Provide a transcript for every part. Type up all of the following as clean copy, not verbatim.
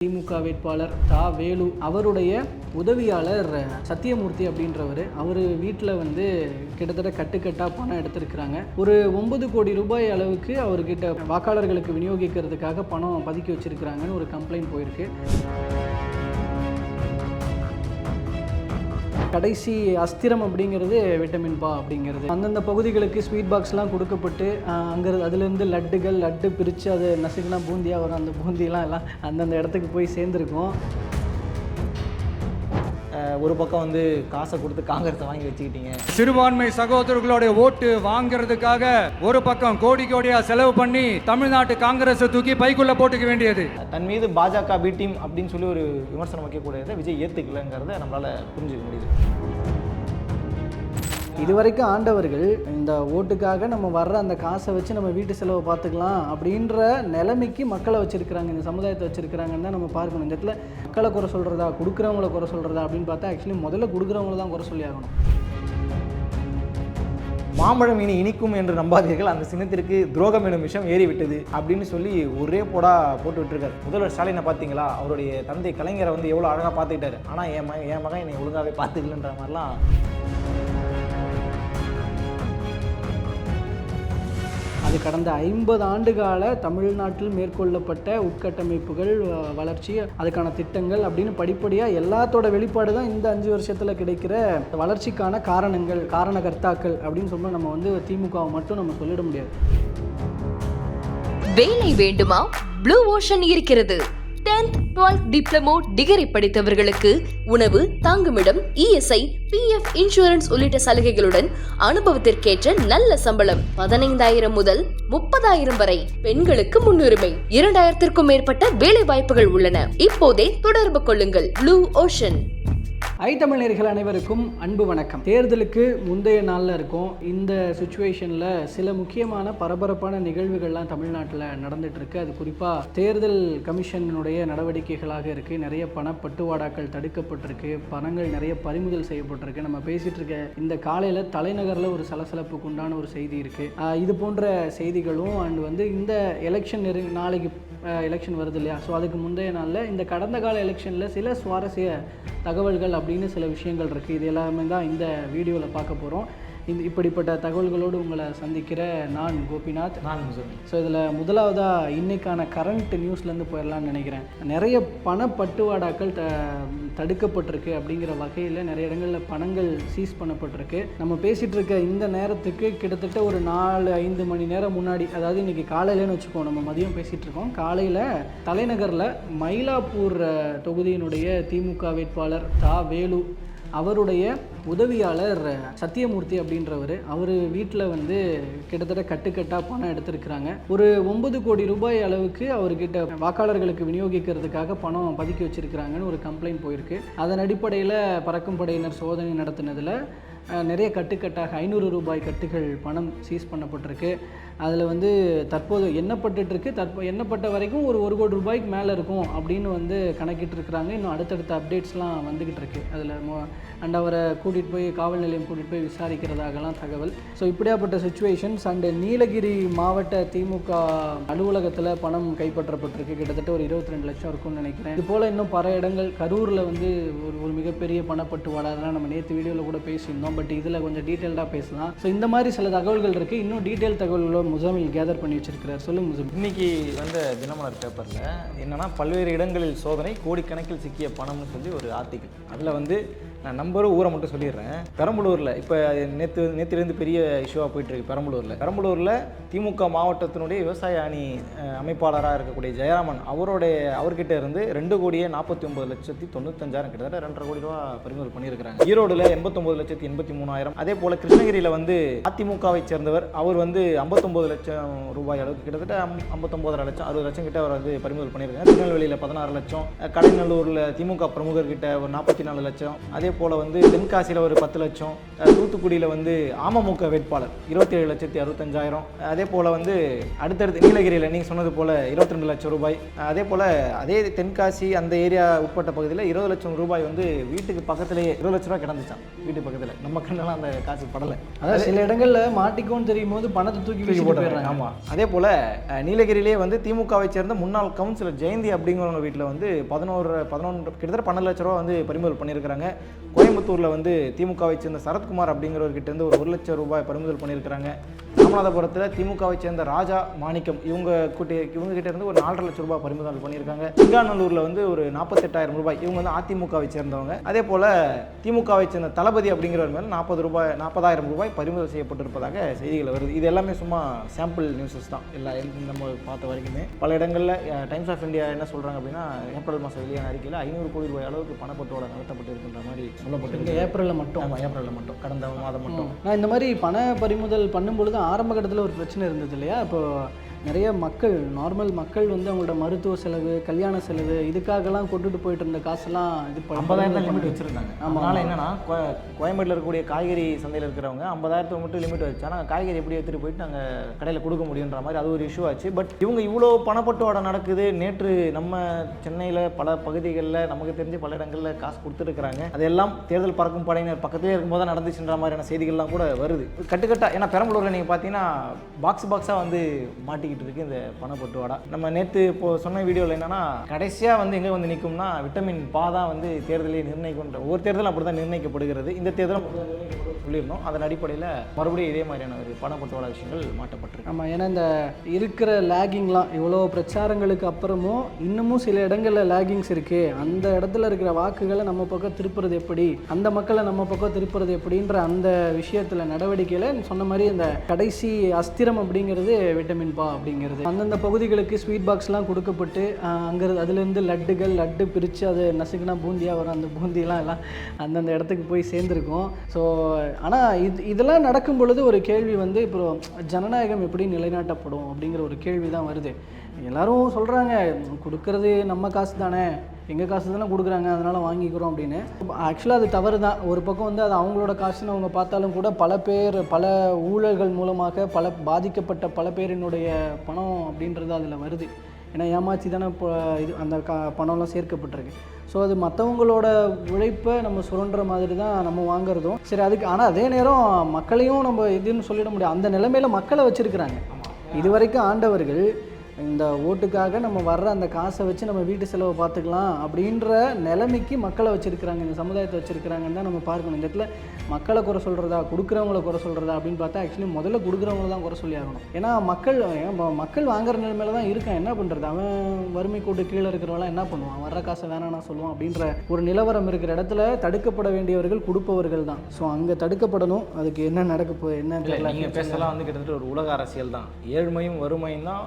திமுக வேட்பாளர் தா வேலு அவருடைய உதவியாளர் சத்தியமூர்த்தி அப்படின்றவர் அவர் வீட்டில் வந்து கிட்டத்தட்ட கட்டுக்கட்டாக பணம் எடுத்திருக்கிறாங்க. ஒரு 9 கோடி ரூபாய் அளவுக்கு அவர்கிட்ட வாக்காளர்களுக்கு விநியோகிக்கிறதுக்காக பணம் பதுக்கி வச்சிருக்கிறாங்கன்னு ஒரு கம்ப்ளைண்ட் போயிருக்கு. கடைசி அஸ்திரம் அப்படிங்கிறது விட்டமின் பா அப்படிங்கிறது. அந்தந்த பகுதிகளுக்கு ஸ்வீட் பாக்ஸ்லாம் கொடுக்கப்பட்டு அங்கே அதுலேருந்து லட்டு பிரித்து அது நசுக்குனா பூந்தியாக வரும். அந்த பூந்தியெலாம் எல்லாம் அந்தந்த இடத்துக்கு போய் சேர்ந்துருக்கும். ஒரு பக்கம் வந்து காசை கொடுத்து காங்கிரஸை வாங்கி வச்சுக்கிட்டீங்க. சிறுபான்மை சகோதரர்களுடைய ஓட்டு வாங்கிறதுக்காக ஒரு பக்கம் கோடியா செலவு பண்ணி தமிழ்நாட்டு காங்கிரஸை தூக்கி பைக்குள்ள போட்டுக்க வேண்டியது. தன் மீது பாஜக பி டீம் அப்படின்னு சொல்லி ஒரு விமர்சனம் வைக்கக்கூடியதை விஜய் ஏற்றுக்கலங்கிறத நம்மளால புரிஞ்சுக்க முடியுது. இதுவரைக்கும் ஆண்டவர்கள் இந்த ஓட்டுக்காக நம்ம வர்ற அந்த காசை வச்சு நம்ம வீட்டு செலவை பார்த்துக்கலாம் அப்படின்ற நிலைமைக்கு மக்களை வச்சுருக்கிறாங்க, இந்த சமுதாயத்தை வச்சுருக்கிறாங்கன்னு தான் நம்ம பார்க்கணும். இந்த இடத்துல மக்களை குறை சொல்கிறதா கொடுக்குறவங்கள குறை சொல்கிறதா அப்படின்னு பார்த்தா ஆக்சுவலி முதல்ல கொடுக்குறவங்கள தான் குறை சொல்லி ஆகணும். மாம்பழம் இனி இனிக்கும் என்று நம்பாதீர்கள், அந்த சின்னத்திற்கு துரோகம் எனும் விஷயம் ஏறிவிட்டது அப்படின்னு சொல்லி ஒரே போடா போட்டு விட்டுருக்காரு. முதல்வர் ஸ்டாலினை பார்த்தீங்களா, அவருடைய தந்தை கலைஞரை வந்து எவ்வளோ அழகாக பார்த்துக்கிட்டாரு, ஆனால் என் மகன் என்னை ஒழுங்காகவே பார்த்துக்கலன்ற மாதிரிலாம். அது கடந்த 50 ஆண்டு கால தமிழ்நாட்டில் மேற்கொள்ளப்பட்ட உட்கட்டமைப்புகள், வளர்ச்சி, அதுக்கான திட்டங்கள் அப்படின்னு படிப்படியாக எல்லாத்தோட வெளிப்பாடு தான் இந்த 5 வருஷத்தில் கிடைக்கிற வளர்ச்சிக்கான காரணங்கள், காரணகர்த்தாக்கள் அப்படின்னு சொன்னால் நம்ம வந்து திமுகவை மட்டும் நம்ம சொல்லிட முடியாது. வேலை வேண்டுமா? ப்ளூ ஓஷன் இருக்கிறது. 10th 12th டிப்ளமோ டிகிரி படித்தவர்களுக்கு உணவு, தங்குமிடம், இஎஸ்ஐ, PF இன்சூரன்ஸ் உள்ளிட்ட சலுகைகளுடன் அனுபவத்திற்கேற்ற நல்ல சம்பளம் 15,000 முதல் 30,000 வரை. பெண்களுக்கு முன்னுரிமை. 2,000க்கும் மேற்பட்ட வேலை வாய்ப்புகள் உள்ளன. இப்போதே தொடர்பு கொள்ளுங்கள். Blue ocean. தமிழ் நேயர்கள் அனைவருக்கும் அன்பு வணக்கம். தேர்தலுக்கு முந்தைய நாளில் இருக்கும். இந்த சுச்சுவேஷனில் சில முக்கியமான பரபரப்பான நிகழ்வுகள்லாம் தமிழ்நாட்டில் நடந்துட்டு இருக்கு. அது குறிப்பாக தேர்தல் கமிஷனுடைய நடவடிக்கைகளாக இருக்கு. நிறைய பணப்பட்டுவாடாக்கள் தடுக்கப்பட்டிருக்கு, பணங்கள் நிறைய பறிமுதல் செய்யப்பட்டிருக்கு. நம்ம பேசிட்டு இருக்க இந்த காலையில் தலைநகரில் ஒரு சலசலப்புக்கு உண்டான ஒரு செய்தி இருக்கு. இது போன்ற செய்திகளும் அண்ட் வந்து இந்த எலெக்ஷன் நாளைக்கு எலெக்ஷன் வருது இல்லையா, ஸோ அதுக்கு முந்தைய நாளில் இந்த கடந்த கால எலெக்ஷனில் சில சுவாரஸ்ய தகவல்கள் அப்படின்னு சில விஷயங்கள் இருக்குது. இது எல்லாமே தான் இந்த வீடியோவில் பார்க்க போகிறோம். இப்படிப்பட்ட தகவல்களோடு உங்களை சந்திக்கிற நான் கோபிநாத், நான் முசமி. ஸோ இதில் முதலாவதாக இன்றைக்கான கரண்ட் நியூஸ்லேருந்து போயிடலான்னு நினைக்கிறேன். நிறைய பணப்பட்டுவாடாக்கள் தடுக்கப்பட்டிருக்கு. அப்படிங்கிற வகையில் நிறைய இடங்களில் பணங்கள் சீஸ் பண்ணப்பட்டிருக்கு. நம்ம பேசிகிட்டு இருக்க இந்த நேரத்துக்கு கிட்டத்தட்ட ஒரு 4-5 மணி நேரம் முன்னாடி, அதாவது இன்றைக்கி காலையிலன்னு வச்சுக்கோம், நம்ம மதியம் பேசிகிட்டு இருக்கோம். காலையில் தலைநகரில் மயிலாப்பூர் தொகுதியினுடைய திமுக வேட்பாளர் தா வேலு அவருடைய உதவியாளர் சத்தியமூர்த்தி அப்படின்றவர் அவர் வீட்டில் வந்து கிட்டத்தட்ட கட்டுக்கட்டாக பணம் எடுத்திருக்கிறாங்க. ஒரு 9 கோடி ரூபாய் அளவுக்கு அவர்கிட்ட வாக்காளர்களுக்கு விநியோகிக்கிறதுக்காக பணம் பதுக்கி வச்சிருக்கிறாங்கன்னு ஒரு கம்ப்ளைண்ட் போயிருக்கு. அதன் அடிப்படையில் பறக்கும் படையினர் சோதனை நடத்தினதில் நிறைய கட்டுக்கட்டாக 500 ரூபாய் கட்டுகள் பணம் சீஸ் பண்ணப்பட்டிருக்கு. அதில் வந்து தற்போது எண்ணப்பட்டுருக்கு. எண்ணப்பட்ட வரைக்கும் ஒரு 1 கோடி ரூபாய்க்கு மேலே இருக்கும் அப்படின்னு வந்து கணக்கிட்டு இருக்கிறாங்க. இன்னும் அடுத்தடுத்த அப்டேட்ஸ்லாம் வந்துக்கிட்டு இருக்கு. அதில் அண்ட் அவரை கூட்டிகிட்டு போய் காவல் நிலையம் கூட்டிகிட்டு போய் விசாரிக்கிறதாகலாம் தகவல். ஸோ இப்படியாப்பட்ட சுச்சுவேஷன்ஸ். அண்டு நீலகிரி மாவட்ட திமுக அலுவலகத்தில் பணம் கைப்பற்றப்பட்டிருக்கு. கிட்டத்தட்ட ஒரு 22 லட்சம் இருக்கும்னு நினைக்கிறேன். இது போல் இன்னும் பல இடங்கள், கரூரில் வந்து ஒரு மிகப்பெரிய பணப்பட்டுவாடா, அதெல்லாம் நம்ம நேற்று வீடியோவில் கூட பேசியிருந்தோம். பட் இதில் கொஞ்சம் டீட்டெயில்டாக பேசலாம். ஸோ இந்த மாதிரி சில தகவல்கள் இருக்குது. இன்னும் டீட்டெயில் தகவல்களோ முசமில் கேதர் பண்ணி வச்சிருக்கிறார். சொல்லுங்க முசமில். இன்னைக்கு வந்த தினமலர் பேப்பரில் என்னன்னா, பல்வேறு இடங்களில் சோதனை, கோடிக்கணக்கில் சிக்கிய பணம்னு சொல்லி ஒரு ஆர்டிக்கல். அதில் வந்து நான் நம்பர் ஊரை மட்டும் சொல்லிடுறேன். பெரம்பலூரில் இப்போ நேற்றுலேருந்து பெரிய இஷ்யூவாக போயிட்டுருக்கு. பெரம்பலூரில் திமுக மாவட்டத்தினுடைய விவசாய அணி அமைப்பாளராக இருக்கக்கூடிய ஜெயராமன் அவர்கிட்ட இருந்து 2,49,95,000 கிட்டத்தட்ட 2.5 கோடி ரூபா பறிமுதல் பண்ணியிருக்கிறாங்க. ஈரோடில் 89,83,000. அதே போல் கிருஷ்ணகிரியில் வந்து அதிமுகவை சேர்ந்தவர், அவர் வந்து 59 லட்சம் ரூபாய் அளவுக்கு, கிட்டத்தட்ட 59.5 லட்சம் 60 லட்சம் கிட்ட அவர் வந்து பறிமுதல் பண்ணியிருக்காங்க. திருநெல்வேலியில் 16 லட்சம், கடைநல்லூரில் திமுக பிரமுகர்கிட்ட ஒரு 44 லட்சம், அதே அதே போல் வந்து தென்காசியில் ஒரு 10 லட்சம், தூத்துக்குடியில் வந்து அமமுக வேட்பாளர் 27,65,000, அதே போல் வந்து அடுத்தடுத்து நீலகிரியில் நீங்கள் சொன்னது போல் 22 லட்சம் ரூபாய், அதே போல் அதே தென்காசி அந்த ஏரியா உட்பட்ட பகுதியில் 20 லட்சம் ரூபாய் வந்து வீட்டுக்கு பக்கத்துலேயே 20 லட்ச ரூபா கிடந்துச்சான் வீட்டு பக்கத்தில். நம்ம கண்ணெல்லாம் அந்த காசு படலை. அதாவது சில இடங்களில் மாட்டிக்கோன்னு தெரியும் போது பணத்தை தூக்கி போட்டுறாங்க. ஆமாம். அதே போல் நீலகிரியிலே வந்து திமுகவை சேர்ந்த முன்னாள் கவுன்சிலர் ஜெயந்தி அப்படிங்கிறவங்க வீட்டில் வந்து 11 கிட்டத்தட்ட 12 லட்ச ரூபா வந்து பறிமுதல் பண்ணியிருக்கிறாங்க. கோயம்புத்தூரில் வந்து திமுகவை சேர்ந்த சரத்குமார் அப்படிங்கிறவர்கிட்ட இருந்து ஒரு 1 லட்சம் ரூபாய் பறிமுதல் பண்ணியிருக்கிறாங்க. ராமநாதபுரத்தில் திமுகவை சேர்ந்த ராஜா மாணிக்கம் இவங்க கிட்ட இருந்து ஒரு 4.5 லட்சம் ரூபாய் பறிமுதல் பண்ணியிருக்காங்க. சிங்காநல்லூரில் வந்து ஒரு 48,000 ரூபாய், இவங்க வந்து அதிமுகவை சேர்ந்தவங்க. அதே போல் திமுகவை சேர்ந்த தளபதி அப்படிங்கிறவர் மேலே 40,000 ரூபாய் பறிமுதல் செய்யப்பட்டிருப்பதாக செய்திகள் வருது. இது எல்லாமே சும்மா சாம்பிள் நியூஸஸ் தான். நம்ம பார்த்த வரைக்குமே பல இடங்களில் டைம்ஸ் ஆஃப் இந்தியா என்ன சொல்கிறாங்க அப்படின்னா, ஏப்ரல் மாதம் வெளியான அறிக்கையில் 500 கோடி ரூபாய் அளவுக்கு பணப்பட்டுவாடை நடத்தப்பட்டு இருக்கின்ற மாதிரி சொல்லப்பட்டிருக்கு. ஏப்ரலில் மட்டும். ஆமாம், ஏப்ரலில் மட்டும், கடந்த மாதம் மட்டும். நான் இந்த மாதிரி பண பறிமுதல் பண்ணும்பொழுது ஆரம்ப கட்டத்தில் ஒரு பிரச்சனை இருந்தது இல்லையா? இப்போ நிறைய மக்கள், நார்மல் மக்கள் வந்து அவங்களோட மருத்துவ செலவு, கல்யாண செலவு, இதுக்காகலாம் கொண்டுட்டு போயிட்டு இருந்த காசெல்லாம் இது 50,000 லிமிட் வச்சுருந்தாங்க. அதனால் என்னன்னா, கோயம்பேட்டில் இருக்கக்கூடிய காய்கறி சந்தையில் இருக்கிறவங்க 50,000 மட்டும் லிமிட் வச்சா நாங்கள் காய்கறி எப்படி எடுத்துகிட்டு போயிட்டு நாங்கள் கடையில் கொடுக்க முடியுன்ற மாதிரி அது ஒரு இஷ்யூ ஆச்சு. பட் இவங்க இவ்வளோ பணப்பட்டுவாடை நடக்குது. நேற்று நம்ம சென்னையில் பல பகுதிகளில் நமக்கு தெரிஞ்சு பல இடங்களில் காசு கொடுத்துருக்குறாங்க. அதெல்லாம் தேர்தல் பறக்கும் படையினர் பக்கத்திலே இருக்கும்போது தான் நடந்துச்சுன்ற மாதிரியான செய்திகள்லாம் கூட வருது கட்டுக்கட்டாக. ஏன்னா பெரம்பலூரில் நீங்கள் பார்த்தீங்கன்னா பாக்ஸாக வந்து மாட்டி இருக்கு இந்த பணப்பட்டுவாடா. நம்ம நேற்று இப்போ சொன்ன வீடியோவில் என்னன்னா, கடைசியாக வந்து எங்கே வந்து நிற்கும்னா விட்டமின் பா தான் வந்து தேர்தலை நிர்ணயிக்கின்ற ஒரு தேர்தல் அப்படி தான் நிர்ணயிக்கப்படுகிறது. இந்த தேர்தலும் சொல்லியிருந்தோம். அதன் அடிப்படையில் மறுபடியும் இதே மாதிரியான ஒரு பணப்பட்டுவாடா விஷயங்கள் மாட்டப்பட்டிருக்கு. ஆமாம், ஏன்னா இந்த இருக்கிற லேகிங்லாம் இவ்வளோ பிரச்சாரங்களுக்கு அப்புறமும் இன்னமும் சில இடங்களில் லேகிங்ஸ் இருக்குது. அந்த இடத்துல இருக்கிற வாக்குகளை நம்ம பக்கம் திருப்புறது எப்படி, அந்த மக்களை நம்ம பக்கம் திருப்புறது எப்படின்ற அந்த விஷயத்தில் நடவடிக்கையில் சொன்ன மாதிரி இந்த கடைசி அஸ்திரம் அப்படிங்கிறது விட்டமின் பா அப்படிங்கிறது. அந்தந்த பகுதிகளுக்கு ஸ்வீட் பாக்ஸ்லாம் கொடுக்கப்பட்டு அதுலேருந்து லட்டு பிரித்து அது நசுக்குனா பூந்தியாக வரும். அந்த பூந்தியெலாம் எல்லாம் அந்தந்த இடத்துக்கு போய் சேர்ந்துருக்கும். ஸோ ஆனால் இதெல்லாம் நடக்கும் பொழுது ஒரு கேள்வி வந்து, இப்போ ஜனநாயகம் எப்படி நிலைநாட்டப்படும் அப்படிங்கிற ஒரு கேள்வி தான் வருது. எல்லாரும் சொல்கிறாங்க, கொடுக்கறது நம்ம காசு தானே, எங்கள் காசு தானே கொடுக்குறாங்க, அதனால் வாங்கிக்கிறோம் அப்படின்னு. ஆக்சுவலாக அது தவறு தான். ஒரு பக்கம் வந்து அது அவங்களோட காசுன்னு அவங்க பார்த்தாலும் கூட பல ஊழல்கள் மூலமாக பாதிக்கப்பட்ட பல பேரினுடைய பணம் அப்படின்றது அதில் வருது. ஏன்னா ஏமாச்சி தானே இப்போ அந்த பணம்லாம் சேர்க்கப்பட்டிருக்கு. ஸோ அது மற்றவங்களோட உழைப்பை நம்ம சுரண்டுற மாதிரி தான் நம்ம வாங்குறதும் சரி. அதுக்கு ஆனால் அதே நேரம் மக்களையும் நம்ம இதுன்னு சொல்லிட முடியாது. அந்த நிலைமையில் மக்களை வச்சுருக்கிறாங்க. இது வரைக்கும் ஆண்டவர்கள் இந்த ஓட்டுக்காக நம்ம வர்ற அந்த காசை வச்சு நம்ம வீட்டு செலவை பார்த்துக்கலாம் அப்படின்ற நிலைமைக்கு மக்களை வச்சுருக்கிறாங்க, இந்த சமுதாயத்தை வச்சுருக்கிறாங்கன்னு தான் நம்ம பார்க்கணும். இந்த இடத்துல மக்களை குறை சொல்கிறதா, கொடுக்குறவங்கள குறை சொல்கிறதா அப்படின்னு பார்த்தா ஆக்சுவலி முதல்ல கொடுக்குறவங்கள தான் குறை சொல்லி ஆகணும். ஏன்னா மக்கள் வாங்குற நிலைமையில தான் இருக்கான். என்ன பண்ணுறது, அவன் வறுமை கோட்டு கீழே இருக்கிறவங்களாம் என்ன பண்ணுவான், வர்ற காசை வேணாம்னா சொல்லுவான் அப்படின்ற ஒரு நிலவரம் இருக்கிற இடத்துல தடுக்கப்பட வேண்டியவர்கள் கொடுப்பவர்கள் தான். ஸோ அங்கே தடுக்கப்படணும். அதுக்கு என்ன நடக்க போகுது என்ன தெரியல. நீங்கள் பேசலாம் வந்து கிட்டத்தட்ட ஒரு உலக அரசியல் தான். ஏழ்மையும் வறுமையும் தான்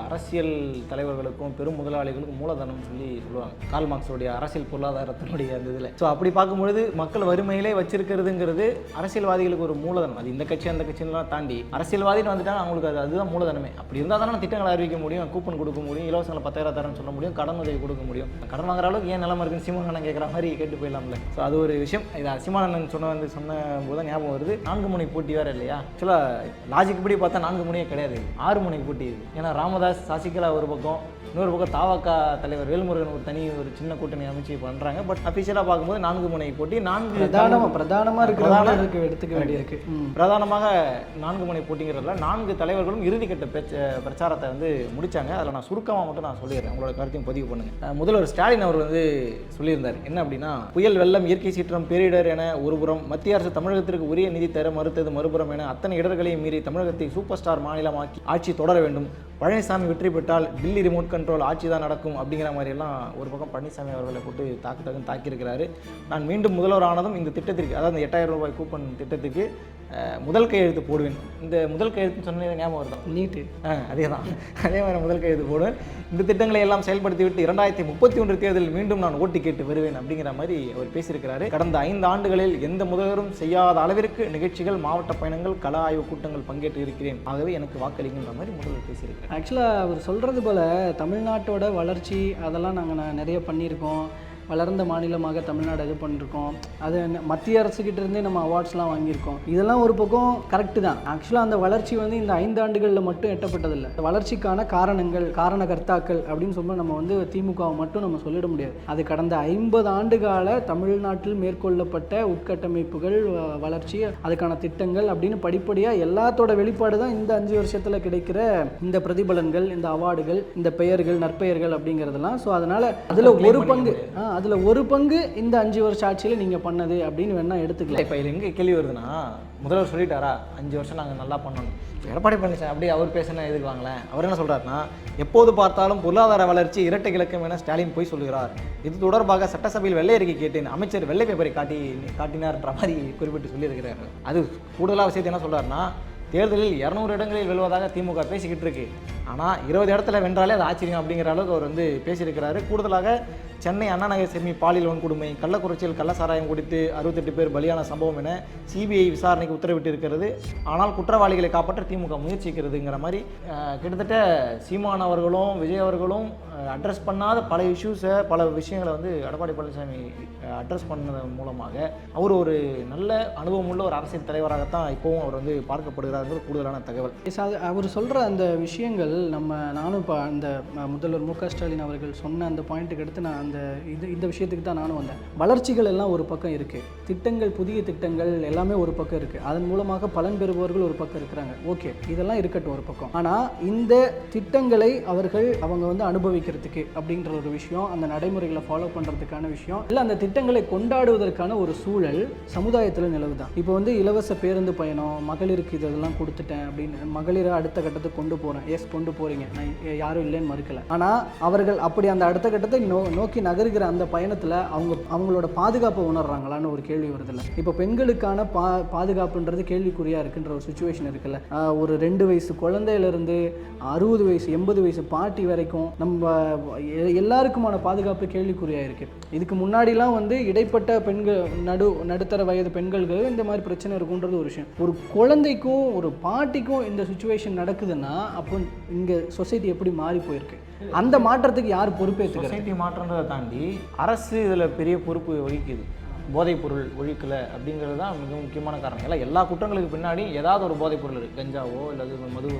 அரசியல் தலைவர்களுக்கும் பெரும் முதலாளிகளுக்கும் மூலதனம் சொல்லுவாங்க. கார்ல் மார்க்ஸோடைய அரசியல் பொருளாதாரத்தினுடைய அந்த இதில். ஸோ அப்படி பார்க்கும்பொழுது மக்கள் வறுமையிலே வச்சிருக்கிறதுங்கிறது அரசியல்வாதிகளுக்கு ஒரு மூலதனம். அது இந்த கட்சி அந்த கட்சியெல்லாம் தாண்டி அரசியல்வாதின்னு வந்துட்டாங்க, அவங்களுக்கு அதுதான் மூலதனமே. அப்படி இருந்தால் தானே திட்டங்களை அறிவிக்க முடியும், கூப்பன் கொடுக்க முடியும், இலவசங்களை 10,000 தரேன்னு சொல்ல முடியும், கடன் உதவி கொடுக்க முடியும். கடன் வாங்குற அளவுக்கு ஏன் நிலைமை இருக்குன்னு சீமானன் கேட்குற மாதிரி கேட்டு போயிடலாம்ல. ஸோ அது ஒரு விஷயம். இது சீமானன் சொன்ன போது தான் ஞாபகம் வருது. 4 முனை போட்டி வேறு இல்லையா? ஆக்சுவலாக லாஜிக் படி பார்த்தா 4 முனையே கிடையாது, 6 முனை போட்டி. ஏன்னா ராமதாஸ், சசிகலா ஒரு பக்கம், இன்னொரு பக்கம் தாவக தலைவர் வேல்முருகன் ஒரு சின்ன கூட்டணி அமைச்சு பண்ணுறாங்க. பட் அஃபிஷியலாக பார்க்கும்போது 4 முனை போட்டி. 4 பிரதானமாக எடுத்துக்க வேண்டியிருக்கு. பிரதானமாக 4 முனை போட்டிங்கிறதுல 4 தலைவர்களும் இறுதிக்கட்ட பிரச்சாரத்தை வந்து முடிச்சாங்க. அதில் நான் சுருக்கமாக மட்டும் நான் சொல்லிடுறேன், உங்களோட கருத்தையும் பதிவு பண்ணுங்க. முதல்வர் ஸ்டாலின் அவர் வந்து சொல்லியிருந்தார் என்ன அப்படின்னா, புயல், வெள்ளம், இயற்கை சீற்றம், பேரிடர் என ஒருபுறம் மத்திய அரசு தமிழகத்திற்கு உரிய நிதி தர மறுத்தது மறுபுறம் என அத்தனை இடர்களையும் மீறி தமிழகத்தை சூப்பர் ஸ்டார் மாநிலமாக்கி ஆட்சி தொடர வேண்டும். பழனிசாமி வெற்றி பெற்றால் டில்லி ரிமோட் கண்ட்ரோல் ஆட்சி தான் நடக்கும் அப்படிங்கிற மாதிரியெல்லாம் ஒரு பக்கம் பழனிசாமி அவர்களை போட்டு தாக்கியிருக்கிறாரு. நான் மீண்டும் முதல்வர் ஆனதும் இந்த திட்டத்திற்கு, அதாவது இந்த 8,000 ரூபாய் கூப்பன் திட்டத்துக்கு முதல் கையெழுத்து போடுவேன். இந்த முதல் கையெழுத்து சொன்னது ஞாபகம் வருதான்? நீட்டு. அதே தான், அதே மாதிரி முதல் கையெழுத்து போடுவேன். இந்த திட்டங்களை எல்லாம் செயல்படுத்திவிட்டு 2031 தேர்தலில் மீண்டும் நான் ஓட்டு கேட்டு வருவேன் அப்படிங்கிற மாதிரி அவர் பேசியிருக்கிறாரு. கடந்த 5 ஆண்டுகளில் எந்த முதல்வரும் செய்யாத அளவிற்கு நிகழ்ச்சிகள், மாவட்ட பயணங்கள், கள ஆய்வு கூட்டங்கள் பங்கேற்று இருக்கிறேன், ஆகவே எனக்கு வாக்களிக்கின்ற மாதிரி முதல்வர் பேசியிருக்கிறார். ஆக்சுவலாக அவர் சொல்கிறது போல் தமிழ்நாட்டோட வளர்ச்சி அதெல்லாம் நாங்கள் நிறைய பண்ணியிருக்கோம், வளர்ந்த மாநிலமாக தமிழ்நாடு இது பண்ணியிருக்கோம், அது மத்திய அரசுக்கிட்ட இருந்தே நம்ம அவார்ட்ஸ்லாம் வாங்கியிருக்கோம். இதெல்லாம் ஒரு பக்கம் கரெக்டு தான். ஆக்சுவலாக அந்த வளர்ச்சி வந்து இந்த 5 ஆண்டுகளில் மட்டும் எட்டப்பட்டதில்லை. வளர்ச்சிக்கான காரணங்கள், காரணகர்த்தாக்கள் அப்படின்னு சொல்ல நம்ம வந்து திமுகவை மட்டும் நம்ம சொல்லிட முடியாது. அது கடந்த 50 ஆண்டு கால தமிழ்நாட்டில் மேற்கொள்ளப்பட்ட உட்கட்டமைப்புகள், வளர்ச்சி, அதுக்கான திட்டங்கள் அப்படின்னு படிப்படியாக எல்லாத்தோட வெளிப்பாடு தான் இந்த 5 வருஷத்தில் கிடைக்கிற இந்த பிரதிபலன்கள், இந்த அவார்டுகள், இந்த பெயர்கள், நற்பெயர்கள் அப்படிங்கிறதெல்லாம். ஸோ அதனால் அதில் ஒரு பங்கு இந்த 5 வருஷ ஆட்சியில் நீங்கள் பண்ணது அப்படின்னு வேணா எடுத்துக்கலாம். இப்போ இதில் எங்கே கேள்வி வருதுன்னா, முதல்வர் சொல்லிட்டாரா 5 வருஷம் நாங்கள் நல்லா பண்ணணும். எடப்பாடி பழனிசாமி அப்படியே அவர் பேசினா எதுக்குவாங்களேன். அவர் என்ன சொல்கிறாருன்னா, எப்போது பார்த்தாலும் பொருளாதார வளர்ச்சி இரட்டை இலக்கம் என ஸ்டாலின் போய் சொல்கிறார். இது தொடர்பாக சட்டசபையில் வெள்ளை அறிக்கை கேட்டேன், அமைச்சர் வெள்ளை பேப்பரை காட்டினார்ன்ற மாதிரி குறிப்பிட்டு சொல்லியிருக்கிறாரு. அது கூடுதலாக விஷயத்தை என்ன சொல்கிறாருன்னா, தேர்தலில் 200 இடங்களில் வெல்வதாக திமுக பேசிக்கிட்டு இருக்கு, ஆனால் 20 இடத்துல வென்றாலே அது ஆச்சரியம் அப்படிங்கிற அளவுக்கு அவர் வந்து பேசியிருக்கிறாரு. கூடுதலாக சென்னை அண்ணா நகர் சிறுமி பாலியல் வன்கொடுமை, கள்ளக்குறிச்சியில் கள்ளசாராயம் குடித்து 68 பேர் பலியான சம்பவம் என சிபிஐ விசாரணைக்கு உத்தரவிட்டு இருக்கிறது. ஆனால் குற்றவாளிகளை காப்பாற்ற திமுக முயற்சிக்கிறதுங்கிற மாதிரி கிட்டத்தட்ட சீமான் அவர்களும் விஜய் அவர்களும் அட்ரஸ் பண்ணாத பல இஷ்யூஸை, பல விஷயங்களை வந்து எடப்பாடி பழனிசாமி அட்ரஸ் பண்ணதன் மூலமாக அவர் ஒரு நல்ல அனுபவம் உள்ள ஒரு அரசியல் தலைவராகத்தான் இப்போவும் அவர் வந்து பார்க்கப்படுகிறார்கள். கூடுதலான தகவல் அவர் சொல்கிற அந்த விஷயங்கள் நானும் இப்போ அந்த முதல்வர் மு க ஸ்டாலின் அவர்கள் சொன்ன அந்த பாயிண்ட்டுக்கு அடுத்து நான் இந்த விஷயத்துக்கு தான் நானும் வந்தேன். வளர்ச்சிகள் எல்லாம் ஒரு பக்கம் இருக்குது, திட்டங்கள், புதிய திட்டங்கள் எல்லாமே ஒரு பக்கம் இருக்குது, அதன் மூலமாக பலன் பெறுபவர்கள் ஒரு பக்கம் இருக்கிறாங்க. ஓகே, இதெல்லாம் இருக்கட்டும் ஒரு பக்கம். ஆனால் இந்த திட்டங்களை அவங்க வந்து அனுபவிக்கிறதுக்கு அப்படின்ற ஒரு விஷயம், அந்த நடைமுறைகளை ஃபாலோ பண்ணுறதுக்கான விஷயம் இல்லை, அந்த திட்டங்களை கொண்டாடுவதற்கான ஒரு சூழல் சமுதாயத்தில் நிலவுதான். இப்போ வந்து இலவச பேருந்து பயணம், மகளிருக்கு இதெல்லாம் கொடுத்துட்டேன் அப்படின்னு மகளிரை அடுத்த கட்டத்துக்கு கொண்டு போகிறேன். கொண்டு போகிறீங்க, நான் யாரும் இல்லைன்னு மறுக்கலை. ஆனால் அவர்கள் அப்படி அந்த அடுத்த கட்டத்தை நோக்கி நகருகிற அந்த பயணத்தில் அவங்களோட பாதுகாப்பை உணர்றாங்களான்னு ஒரு கேள்வி வருதில்ல. இப்போ பெண்களுக்கான பாதுகாப்புன்றது கேள்விக்குறியாக இருக்குன்ற ஒரு சுச்சுவேஷன் இருக்குல்ல. ஒரு 2 வயசு குழந்தையிலிருந்து 60 வயசு 80 வயசு பாட்டி வரைக்கும் நம்ம எல்லாருக்குமான பாதுகாப்பு கேள்விக்குறியாக இருக்குது. இதுக்கு முன்னாடிலாம் வந்து இடைப்பட்ட பெண்கள், நடுத்தர வயது பெண்களுக்கு இந்த மாதிரி பிரச்சனை இருக்குன்றது ஒரு விஷயம். ஒரு குழந்தைக்கும் ஒரு பாட்டிக்கும் இந்த சுச்சுவேஷன் நடக்குதுன்னா அப்போ இங்கே சொசைட்டி எப்படி மாறி போயிருக்கு? அந்த மாற்றத்துக்கு யார் பொறுப்பேற்றுக்கிறது? சொசைட்டி மாற்றன்றதை தாண்டி அரசு இதில் பெரிய பொறுப்பு வகிக்குது. போதைப்பொருள் ஒழிக்கலை அப்படிங்கிறது தான் மிக முக்கியமான காரணம். எல்லா குற்றங்களுக்கு பின்னாடி ஏதாவது ஒரு போதைப்பொருள் இருக்குது. கஞ்சாவோ இல்லை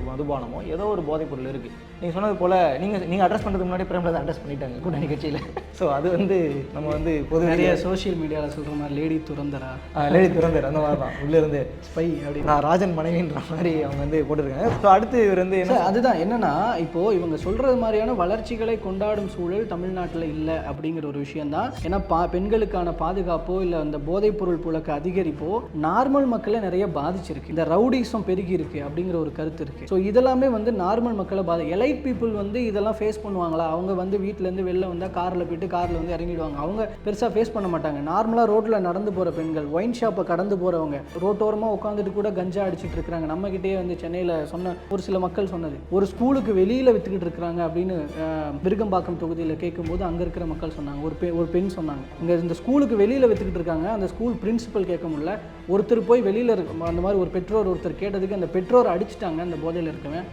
மதுபானமோ ஏதோ ஒரு போதைப்பொருள் இருக்குது. நீங்கள் சொன்னது போல் நீங்கள் அட்ரஸ் பண்ணுறதுக்கு முன்னாடி பிரேமலதா அட்ரஸ் பண்ணிட்டாங்க கூட்டணி கட்சியில். ஸோ அது வந்து நம்ம வந்து பொது நிறைய சோஷியல் மீடியாவில் சொல்கிற மாதிரி லேடி துரந்தர் அந்த மாதிரி தான் உள்ளேருந்து ஸ்பை அப்படி நான் ராஜன் மனைவின்ற மாதிரி அவங்க வந்து போட்டிருக்காங்க. ஸோ அடுத்து இவர் வந்து அதுதான் என்னென்னா, இப்போது இவங்க சொல்கிறது மாதிரியான வளர்ச்சிகளை கொண்டாடும் சூழல் தமிழ்நாட்டில் இல்லை அப்படிங்கிற ஒரு விஷயந்தான். ஏன்னா பெண்களுக்கான பாதுகாப்போ இல்லை அந்த போதைப்பொருள் புழக்க அதிகரிப்போ நார்மல் மக்களை நிறைய பாதிச்சிருக்கு. இந்த ரவுடிசம் பெருகி இருக்கு அப்படிங்கிற ஒரு கருத்து இருக்கு. ஸோ இதெல்லாமே வந்து நார்மல் மக்களை எலைட் பீப்புள் வந்து இதெல்லாம் ஃபேஸ் பண்ணுவாங்களா? அவங்க வந்து வீட்டிலேருந்து வெளில வந்தால் காரில் போயிட்டு காரில் வந்து இறங்கிடுவாங்க. அவங்க பெருசாக ஃபேஸ் பண்ண மாட்டாங்க. நார்மலாக ரோட்டில் நடந்து போகிற பெண்கள், ஒயின் ஷாப்பை கடந்து போகிறவங்க, ரோட்டோரமாக உட்காந்துட்டு கூட கஞ்சா அடிச்சுட்டு இருக்கிறாங்க. நம்மகிட்டே வந்து சென்னையில் சொன்ன ஒரு சில மக்கள் சொன்னது, ஒரு ஸ்கூலுக்கு வெளியில் வித்துக்கிட்டு இருக்கிறாங்க அப்படின்னு விருகம்பாக்கம் தொகுதியில் கேட்கும்போது அங்கே இருக்கிற மக்கள் சொன்னாங்க. ஒரு பெண் சொன்னாங்க, இங்கே இந்த ஸ்கூலுக்கு வெளியில் வித்துக்கிட்டு இருக்காங்க. அந்த ஸ்கூல் பிரின்சிபல் கேட்க முடியல. ஒருத்தர் போய் வெளியில் அந்த மாதிரி ஒரு பெற்றோர் ஒருத்தர் கேட்டதுக்கு அந்த பெற்றோர் அடிச்சுட்டாங்க அந்த போதையில் இருக்கவன்.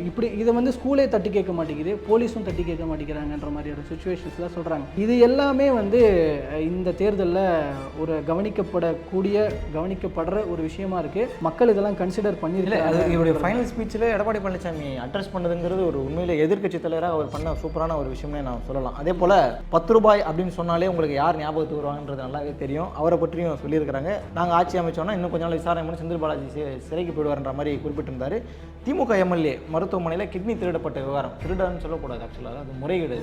இப்படி இதை வந்து ஸ்கூலே தட்டி கேட்க மாட்டேங்குது, போலீஸும் தட்டி கேட்க மாட்டேங்கிறாங்கன்ற மாதிரி ஒரு சுச்சுவேஷன்ஸ்லாம் சொல்கிறாங்க. இது எல்லாமே வந்து இந்த தேர்தலில் ஒரு கவனிக்கப்படுற ஒரு விஷயமா இருக்குது. மக்கள் இதெல்லாம் கன்சிடர் பண்ணியிருக்காங்க. இவருடைய ஃபைனல் ஸ்பீச்சில் எடப்பாடி பழனிசாமி அட்ரஸ் பண்ணதுங்கிறது ஒரு உண்மையிலே எதிர்க்கட்சி தலைவராக அவர் பண்ண சூப்பரான ஒரு விஷயமே நான் சொல்லலாம். அதே போல் 10 ரூபாய் அப்படின்னு சொன்னாலே உங்களுக்கு யார் ஞாபகத்துக்கு வருவாங்கன்றது நல்லாவே தெரியும். அவரை பற்றியும் சொல்லியிருக்கிறாங்க. நாங்கள் ஆட்சி அமைச்சோன்னா இன்னும் கொஞ்ச நாள் விசாரணை பண்ணி செந்தில் பாலாஜி சிறைக்கு போயிடுவார்ன்ற மாதிரி குறிப்பிட்டிருந்தார். திமுக எம்எல்ஏ மருத்துவமனையில் கிட்னி திருடப்பட்ட விவகாரம், திருடன்னு சொல்லக்கூடாது ஆக்சுவலாக, அது முறைகேடு.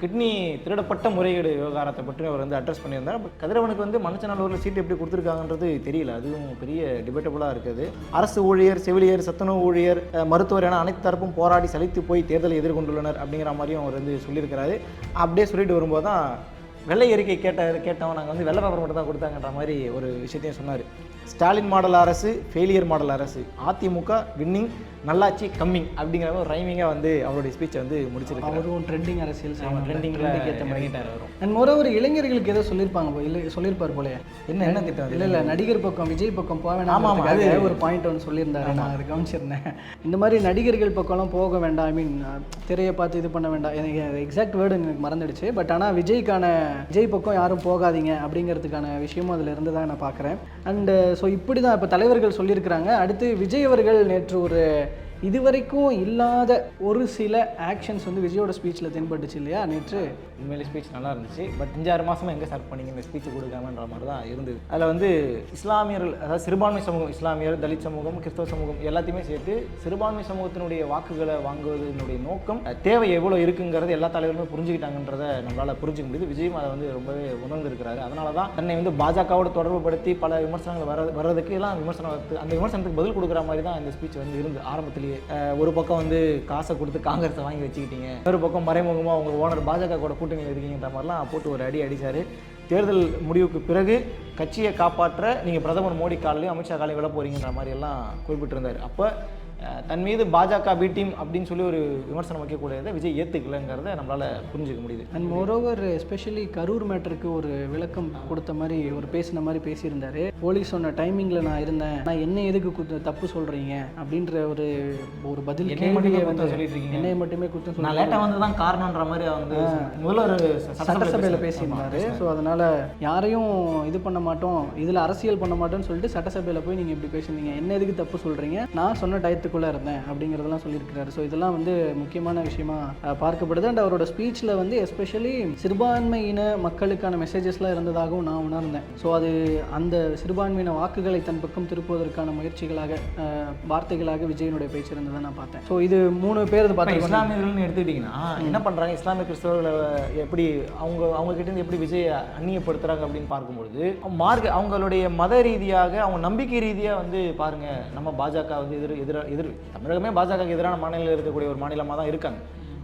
கிட்னி திருடப்பட்ட முறைகேடு விவகாரத்தை பற்றி அவர் வந்து அட்ரஸ் பண்ணியிருந்தார். கதிரவனுக்கு வந்து மனுஷநல்லூரில் சீட்டு எப்படி கொடுத்துருக்காங்கன்றது தெரியல. அதுவும் பெரிய டிபேட்டபுளாக இருக்குது. அரசு ஊழியர், செவிலியர், சத்துணவு ஊழியர், மருத்துவர் என அனைத்து தரப்பும் போராடி சலித்து போய் தேர்தலை எதிர்கொண்டுள்ளனர் அப்படிங்கிற மாதிரியும் அவர் வந்து சொல்லியிருக்கிறாரு. அப்படியே சொல்லிட்டு வரும்போது தான் வெள்ளை அறிக்கை கேட்டவன் நாங்கள் வந்து வெள்ளை பேப்பர் மட்டும் தான் கொடுத்தாங்கன்ற மாதிரி ஒரு விஷயத்தையும் சொன்னார். ஸ்டாலின் மாடல் அரசு ஃபெயிலியர் மாடல் அரசு, அதிமுக வின்னிங் நல்லாட்சி கம்மிங் அப்படிங்கிற ஒரு ரைமிங்காக வந்து அவருடைய ஸ்பீச்சை வந்து முடிச்சிருக்காரு. அவரும் ட்ரெண்டிங் அரசியல் ட்ரெண்டிங்கில் ஏற்ற மாதிரி வரும். அண்ட் மொரவர் இளைஞர்களுக்கு ஏதோ சொல்லியிருப்பாங்க இல்லை சொல்லியிருப்பார் போலே. என்ன திட்டம்? இல்லை நடிகர் பக்கம் விஜய் பக்கம் போக வேண்டாம். அது ஒரு பாயிண்ட் ஒன்று சொல்லியிருந்தாரு, நான் அதை கவனிச்சிருந்தேன். இந்த மாதிரி நடிகர்கள் பக்கம்லாம் போக வேண்டாம், ஐ மீன் திரையை பார்த்து இது பண்ண வேண்டாம். எனக்கு எக்ஸாக்ட் வேர்டு எனக்கு மறந்துடுச்சு. பட் ஆனால் விஜய் பக்கம் யாரும் போகாதீங்க அப்படிங்கிறதுக்கான விஷயமும் அதில் இருந்து தான் நான் பார்க்குறேன். அண்டு ஸோ இப்படி தான் இப்போ தலைவர்கள் சொல்லியிருக்கிறாங்க. அடுத்து விஜய் அவர்கள் நேற்று ஒரு இதுவரைக்கும் இல்லாத ஒரு சில ஆக்ஷன்ஸ் வந்து விஜயோட ஸ்பீச்சில் தென்பட்டுச்சு இல்லையா நேற்று. உண்மையிலே ஸ்பீச் நல்லா இருந்துச்சு. பட் 5-6 மாதமாக எங்கே ஸ்டார்ட் பண்ணிங்க இந்த ஸ்பீச் கொடுக்காமன்ற மாதிரி தான் இருந்தது. அதில் வந்து இஸ்லாமியர்கள், அதாவது சிறுபான்மை சமூகம், இஸ்லாமியர், தலித் சமூகம், கிறிஸ்தவ சமூகம் எல்லாத்தையுமே சேர்த்து சிறுபான்மை சமூகத்தினுடைய வாக்குகளை வாங்குவதனுடைய நோக்கம், தேவை எவ்வளோ இருக்குங்கிறது எல்லா தலைவருமே புரிஞ்சுக்கிட்டாங்கன்றதை நம்மளால் புரிஞ்சுக்க முடியுது. விஜயும் அதை வந்து ரொம்பவே உணர்ந்திருக்கிறாரு. அதனால தான் தன்னை வந்து பாஜகவோட தொடர்பு படுத்தி பல விமர்சனங்கள் வர்றதுக்கு எல்லாம் அந்த விமர்சனத்துக்கு பதில் கொடுக்குற மாதிரி தான் இந்த ஸ்பீச் வந்து இருந்து ஆரம்பத்திலேயே. ஒரு பக்கம் வந்து காசை கொடுத்து காங்கிரஸை வாங்கி வச்சுக்கிட்டீங்க, ஒரு பக்கம் மறைமுகமாக உங்கள் ஓனர் பாஜக கூட கூட்டணி இருக்கீங்கன்ற மாதிரிலாம் போட்டு ஒரு அடிச்சார். தேர்தல் முடிவுக்கு பிறகு கட்சியை காப்பாற்ற நீங்கள் பிரதமர் மோடி காலையும் அமித்ஷா காலையும் விட போகிறீங்கன்ற மாதிரி எல்லாம் குறிப்பிட்டிருந்தார். அப்போ தன் மீது பாஜக பி டீம் அப்படின்னு சொல்லி ஒரு விமர்சனம் வைக்கக்கூடியதை விஜய் ஏற்றுக்கலைங்கிறத நம்மளால் புரிஞ்சுக்க முடியுது. அண்ட் மோரோவர் எஸ்பெஷலி கரூர் மேட்டருக்கு ஒரு விளக்கம் கொடுத்த மாதிரி ஒரு பேசின மாதிரி பேசியிருந்தார். போலீஸ் சொன்ன டைமிங்கில் நான் இருந்தேன், நான் என்ன எதுக்கு தப்பு சொல்கிறீங்க அப்படின்ற ஒரு பதில் கேள்வியை வந்து சொல்லிட்டு இருக்கீங்க, என்னையை மட்டுமே குற்றம் நான் லேட்டாக வந்து தான் காரணன்ற மாதிரி வந்து முதல்ல ஒரு சட்டசபையில் பேசியிருந்தார். ஸோ அதனால் யாரையும் இது பண்ண மாட்டோம், இதில் அரசியல் பண்ண மாட்டோம்னு சொல்லிட்டு சட்டசபையில் போய் நீங்கள் இப்படி பேசியிருந்தீங்க, என்ன எதுக்கு தப்பு சொல்கிறீங்க, நான் சொன்ன டயத்துக்குள்ளே இருந்தேன் அப்படிங்கிறதெல்லாம் சொல்லியிருக்கிறாரு. ஸோ இதெல்லாம் வந்து முக்கியமான விஷயமா பார்க்கப்படுது. அண்ட் அவரோட ஸ்பீச்சில் வந்து எஸ்பெஷலி சிறுபான்மையின மக்களுக்கான மெசேஜஸ்லாம் இருந்ததாகவும் நான் உணர்ந்தேன். ஸோ அது அந்த சிறுபான்மையின வாக்குகளை தன் பக்கம் திருப்புவதற்கான முயற்சிகளாக வார்த்தைகளாக விஜயனுடைய பேச்சு இருந்ததை நான் பார்த்தேன். ஸோ இது 3 பேர் பார்த்தா இஸ்லாமியர்கள்னு எடுத்துக்கிட்டிங்கன்னா என்ன பண்ணுறாங்க, இஸ்லாமிய கிறிஸ்தவர்களை எப்படி அவங்க கிட்டேருந்து எப்படி விஜய் அந்நியப்படுத்துகிறாங்க அப்படின்னு பார்க்கும்பொழுது அவங்களுடைய மத ரீதியாக, அவங்க நம்பிக்கை ரீதியாக வந்து பாருங்கள், நம்ம பாஜக வந்து எதிர் தமிழகமே பாஜகவுக்கு எதிரான மாநிலத்தில் இருக்கக்கூடிய ஒரு மாநிலமாக தான் இருக்காங்க.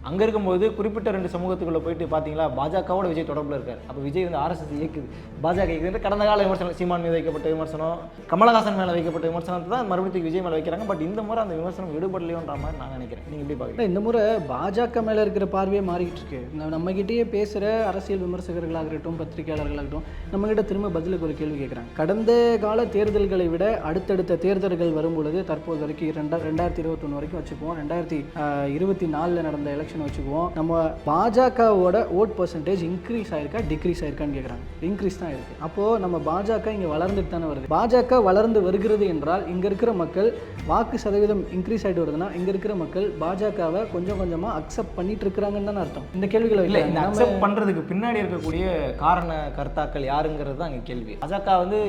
அங்கே இருக்கும்போது குறிப்பிட்ட 2 சமூகத்துக்குள்ளே போயிட்டு பார்த்தீங்களா பாஜகவோட விஜய் தொடர்பில் இருக்கார். அப்போ விஜய் வந்து RSS இயக்குது, பாஜக இயக்குது. கடந்த கால விமர்சனம் சீமான் மீது வைக்கப்பட்ட விமர்சனம், கமலஹாசன் மேலே வைக்கப்பட்ட விமர்சனத்தை தான் மறுபடியும் விஜய் மேலே வைக்கிறாங்க. பட் இந்த முறை அந்த விமர்சனம் விடுபடலையோன்ற மாதிரி நான் நினைக்கிறேன். நீங்கள் எப்படி பார்க்குறீங்க? இந்த முறை பாஜக மேலே இருக்கிற பார்வையே மாறிக்கிட்டு இருக்கு. நம்மகிட்டயே பேசுகிற அரசியல் விமர்சகர்களாகட்டும், பத்திரிகையாளர்களாகட்டும், நம்மகிட்ட திரும்ப பதிலுக்கு ஒரு கேள்வி கேட்குறாங்க. கடந்த கால தேர்தல்களை விட அடுத்தடுத்த தேர்தல்கள் வரும்பொழுது தற்போது வரைக்கும் 2021 வரைக்கும் வச்சுக்குவோம், 2024 நடந்த எலெக்ஷன் வச்சுக்குவோம், நம்ம பாஜகவோட ஓட் பர்சன்டேஜ் இன்க்ரீஸ் ஆயிருக்கா டிக்ரீஸ் ஆயிருக்கான்னு கேட்குறாங்க. இன்க்ரீஸ் தான் இருக்கு. அப்போது நம்ம பாஜக இங்கே வளர்ந்துட்டு தானே வருது. பாஜக வளர்ந்து வருகிறது என்றால் இங்கே இருக்கிற மக்கள் வாக்கு சதவீதம் இன்க்ரீஸ் ஆகிட்டு வருதுன்னா இங்கே இருக்கிற மக்கள் பாஜகவை கொஞ்சம் கொஞ்சமாக அக்செப்ட் பண்ணிட்டு இருக்கிறாங்கன்னு தான் அர்த்தம். இந்த கேள்விகளை இல்லை, இந்த அக்செப்ட் பண்ணுறதுக்கு பின்னாடி இருக்கக்கூடிய காரண கர்த்தாக்கள் யாருங்கிறது தான் இங்கே கேள்வி. பாஜக வந்து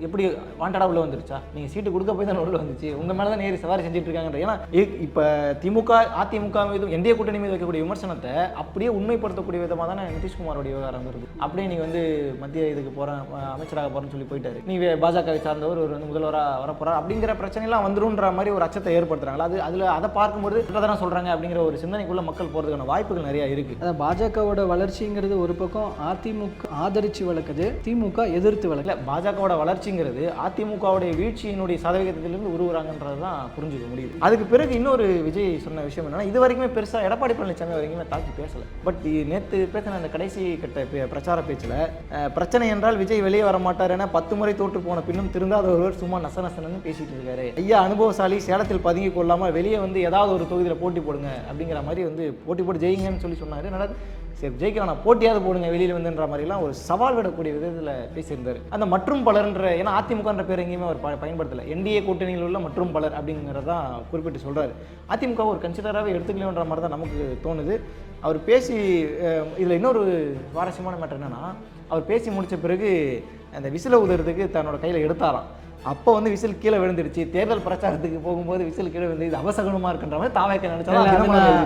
எப்படி வாண்டடாக உள்ள வந்துருச்சா? நீங்கள் சீட்டு கொடுக்க போய் தான் உள்ள வந்துச்சு, உங்கள் மேலே தான் நேரி சவாரி செஞ்சுட்டு இருக்காங்கன்ற. ஏன்னா இப்போ திமுக அதிமுக மீதும் என்டிஏ கூட்டணி மீது வைக்கக்கூடிய விமர்சனத்தை அப்படியே உண்மைப்படுத்தக்கூடிய விதமாக தானே நிதிஷ்குமாரோட விவகாரம் வருது. அப்படியே நீ வந்து மத்திய இதுக்கு போகிறேன், அமைச்சராக போகிறேன்னு சொல்லி போயிட்டாரு, நீ பாஜகவை சார்ந்தவர் ஒரு வந்து முதல்வராக வரப்போகிறார் அப்படிங்கிற பிரச்சனைலாம் வந்துருன்ற மாதிரி ஒரு அச்சத்தை ஏற்படுத்துறாங்களா? அதை பார்க்கும்போது தானே சொல்கிறாங்க அப்படிங்கிற ஒரு சிந்தனைக்குள்ள மக்கள் போகிறதுக்கான வாய்ப்புகள் நிறையா இருக்குது. அதான் பாஜகவோட வளர்ச்சிங்கிறது ஒரு பக்கம் அதிமுக ஆதரித்து வளர்க்குது, திமுக எதிர்த்து வளர்க்கல. பாஜகவோட வளர்ச்சிங்கிறது அதிமுகவுடைய வீழ்ச்சியினுடைய சதவீதத்திலிருந்து உருவுறாங்கன்றது தான் புரிஞ்சுக்க முடியுது. அதுக்கு பிறகு இன்னொரு விஜய் சொன்ன விஷயம் என்னன்னா, இது வரைக்குமே பெருசாக எடப்பாடி பழனிசாமி வரைக்குமே தாக்கி பேசலை. பட் நேற்று பேசின அந்த கடைசி கட்ட பிரச்சார பேச்சில் பிரச்சனை என்றால் விஜய் வெளியே வர மாட்டார் என 10 முறை தோற்று போன பின்னும் திருந்தாத ஒருவர் சும்மா நசனசனன்னு பேசிட்டு இருக்காரு. ஐயா அனுபவசாலி, சேலத்தில் பதுங்கி கொள்ளாமல் வெளியே வந்து ஏதாவது ஒரு தொகுதியில் போட்டி போடுங்க அப்படிங்கிற மாதிரி வந்து போட்டி போட்டு ஜெயிங்கன்னு சொல்லி சொன்னார். நல்லா சரி ஜெயிக்க வேணாம், போட்டியாவது போடுங்க வெளியில் வந்துன்ற மாதிரிலாம் ஒரு சவால் விடக்கூடிய விதத்தில் பேசியிருந்தார். அந்த மற்றும் பலர்ன்ற, ஏன்னா அதிமுகன்ற பேர் எங்கேயுமே அவர் பயன்படுத்தலை, என்டிஏ கூட்டணியில் உள்ள மற்றும் பலர் அப்படிங்கிறதான் குறிப்பிட்டு சொல்கிறார். அதிமுக ஒரு கன்சிடராகவே எடுத்துக்கலன்ற மாதிரி தான் நமக்கு தோணுது. அவர் பேசி இதில் இன்னொரு சுவாரஸ்யமான மேட்டர் என்னென்னா, அவர் பேசி முடித்த பிறகு அந்த விசிலை ஊதுறதுக்கு தன்னோட கையில் எடுத்தாராம். அப்போ வந்து விசில் கீழே விழுந்துருச்சு. தேர்தல் பிரச்சாரத்துக்கு போகும்போது விசில் கீழே விழுந்து இது அவசகனமாக இருக்குன்ற மாதிரி தாவேக்க நினைச்சா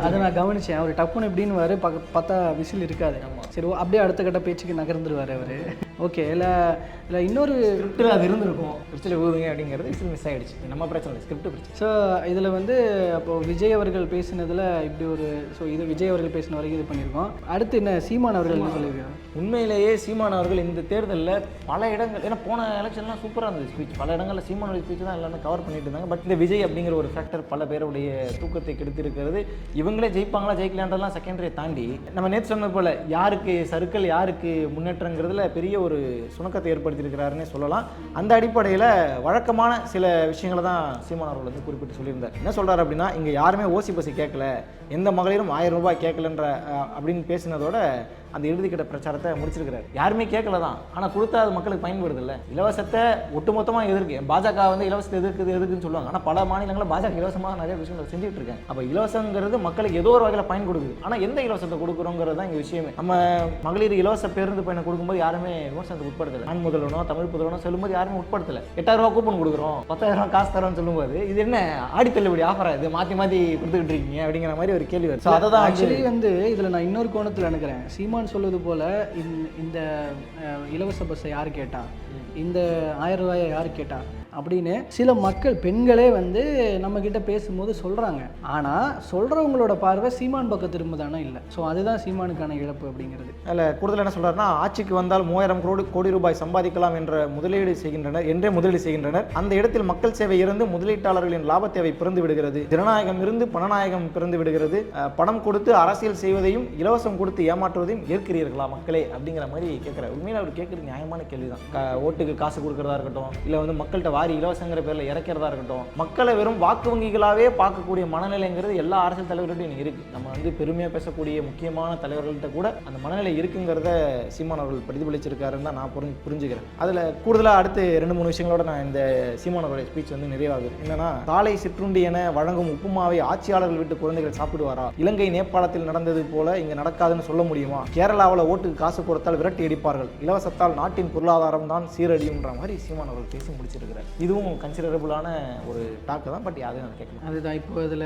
அதை நான் கவனிச்சேன். அவர் டப்புன்னு எப்படின்னு பார்த்தா விசில் இருக்காது. சரி அப்படியே அடுத்த கட்ட பேச்சுக்கு நகர்ந்துருவார் அவர். ஓகே. இல்லை இன்னொரு ஸ்கிரிப்டில் அது இருந்திருக்கும், ஸ்கிரிப்டில் ஊதுங்க அப்படிங்கிறது மிஸ் ஆகிடுச்சு. நம்ம பிரச்சனை இல்லை, ஸ்கிரிப்ட் பிரச்சனை. ஸோ இதில் வந்து அப்போது விஜய் அவர்கள் பேசினதில் இப்படி ஒரு இது விஜய் அவர்கள் பேசின வரைக்கும் இது பண்ணியிருக்கோம். அடுத்து என்ன சீமான் அவர்கள் என்ன சொல்லியிருக்காங்க? உண்மையிலேயே சீமான் அவர்கள் இந்த தேர்தலில் பல இடங்கள், ஏன்னா போன எலெக்ஷன்லாம் சூப்பராக இருந்தது ஸ்பீச், பல இடங்களில் சீமானுடைய ஸ்பீச் தான் எல்லாமே கவர் பண்ணிட்டு இருந்தாங்க. பட் இந்த விஜய் அப்படிங்கிற ஒரு ஃபேக்டர் பல பேருடைய தூக்கத்தை கெடுத்திருக்கிறது. இவங்களே ஜெயிப்பாங்களா ஜெயிக்கலான்றதெல்லாம் செகண்டரியை தாண்டி நம்ம நேற்று சொன்னது போல் யாருக்கு சர்க்கிள் யாருக்கு முன்னேற்றங்கிறதுல பெரிய ஒரு சுணக்கத்தை ஏற்படுத்தியிருக்கிறாருன்னே சொல்லலாம். அந்த அடிப்படையில் வழக்கமான சில விஷயங்களை தான் சீமான் அவர்கள் வந்து குறிப்பிட்டு சொல்லியிருந்தார். என்ன சொல்கிறார் அப்படின்னா, இங்கே யாருமே ஓசி பசி கேட்கல, எந்த மகளிரும் 1000 ரூபாய் கேட்கலன்ற அப்படின்னு பேசினதோட அந்த இறுதிக்கட்ட பிரச்சாரத்தை முடிச்சிருக்கிறார். யாருமே கேட்கல தான், ஆனால் கொடுத்தா அது மக்களுக்கு பயன்படுது இல்லை. இலவசத்தை ஒட்டுமொத்தமாக எதிர்க்கு பாஜக வந்து இலவசத்தை எதுக்குன்னு சொல்லுவாங்க. ஆனால் பல மாநிலங்களில் பாஜக இலவசமாக நிறைய விஷயங்கள் செஞ்சுட்டு இருக்காங்க. அப்போ இலவசங்கிறது மக்களுக்கு ஏதோ ஒரு வகையில் பயன் கொடுக்குது. ஆனால் எந்த இலவசத்தை கொடுக்குறோங்கிறது தான் இங்கே விஷயமே. நம்ம மகளிர் இலவச பேருந்து பயணம் கொடுக்கும்போது யாருமே விமர்சனத்தை உட்படுத்தலை. நான் முதல்வனோ தமிழ் புதல்வனோ சொல்லும்போது யாருமே உட்படுத்தலை. 8000 ரூபா கூப்பன் கொடுக்குறோம், 10000 ரூபா காசு தரோன்னு சொல்லும்போது இது என்ன ஆடி தள்ளுபடி ஆஃபரா, இது மாற்றி கொடுத்துக்கிட்டு இருக்கீங்க அப்படிங்கிற மாதிரி ஒரு கேள்வி வருது. அதை தான் ஆக்சுவலி வந்து இதில் நான் இன்னொரு கோணத்தில் நினைக்கிறேன். சீமான் சொல்வது போல் இந்த இலவச பஸ்ஸை யார் கேட்டா, இந்த 1000 ரூபாயை யார் கேட்டா அப்படின்னு சில மக்கள் பெண்களே வந்து நம்மக்கிட்ட பேசும்போது சொல்கிறாங்க. ஆனால் சொல்கிறவங்களோட பார்வை சீமான் பக்கம் திரும்பதானே இல்லை. ஸோ அதுதான் சீமானுக்கான இழப்பு அப்படிங்கிறது. அதில் கூடுதல் என்ன சொல்கிறாருன்னா, ஆட்சிக்கு வந்தால் 3000 கோடி ரூபாய் சம்பாதிக்கலாம் என்ற முதலீடு செய்கின்றனர். அந்த இடத்தில் மக்கள் சேவை இருந்து முதலீட்டாளர்களின் லாப தேவை பிறந்து விடுகிறது. ஜனநாயகம் இருந்து பணநாயகம் பிறந்து விடுகிறது. பணம் கொடுத்து அரசியல் செய்வதையும் இலவசம் கொடுத்து ஏமாற்றுவதையும் ஏற்கிறீர்களா மக்களே அப்படிங்கிற மாதிரி கேட்குறாரு. உண்மையில் அவர் கேட்குறது நியாயமான கேள்வி தான். ஓட்டுக்கு காசு கொடுக்குறதா இருக்கட்டும், இல்லை வந்து மக்கள்கிட்ட வாரி இலவசங்கிற பேரில் இறக்கிறதா இருக்கட்டும், மக்களை வெறும் வாக்கு வங்கிகளாகவே பார்க்கக்கூடிய மனநிலைங்கிறது எல்லா அரசியல் தலைவர்கள்ட்டையும் இருக்குது. நம்ம வந்து பெருமையாக பேசக்கூடிய முக்கியமான தலைவர்கள்ட்ட கூட அந்த மனநிலை இருக்குங்கிறத சீமான் அவர்கள் பிரதிபலிச்சிருக்காருன்னு தான் நான் புரிஞ்சுக்கிறேன். அதில் கூடுதலாக அடுத்து 2-3 விஷயங்களோட நான் இந்த சீமான் அவருடைய ஸ்பீச் வந்து நிறைவாகுது. என்னன்னா, காலை சிற்றுண்டி என வழங்கும் உப்புமாவை ஆட்சியாளர்கள் விட்டு குழந்தைகள் சாப்பிடுவாரா? இலங்கை நேபாளத்தில் நடந்தது போல இங்கே நடக்காதுன்னு சொல்ல முடியுமா? கேரளாவில் ஓட்டுக்கு காசு கொடுத்தால் விரட்டி அடிப்பார்கள், இலவசத்தால் நாட்டின் பொருளாதாரம் தான் சீரடியும்ன்ற மாதிரி சீமான் அவர்கள் பேசி முடிச்சிருக்கிறார். இதுவும் கன்சிடரபுளான ஒரு டாக்கு தான். பட் அதை நான் கேட்கணும். அதுதான் இப்போ இதில்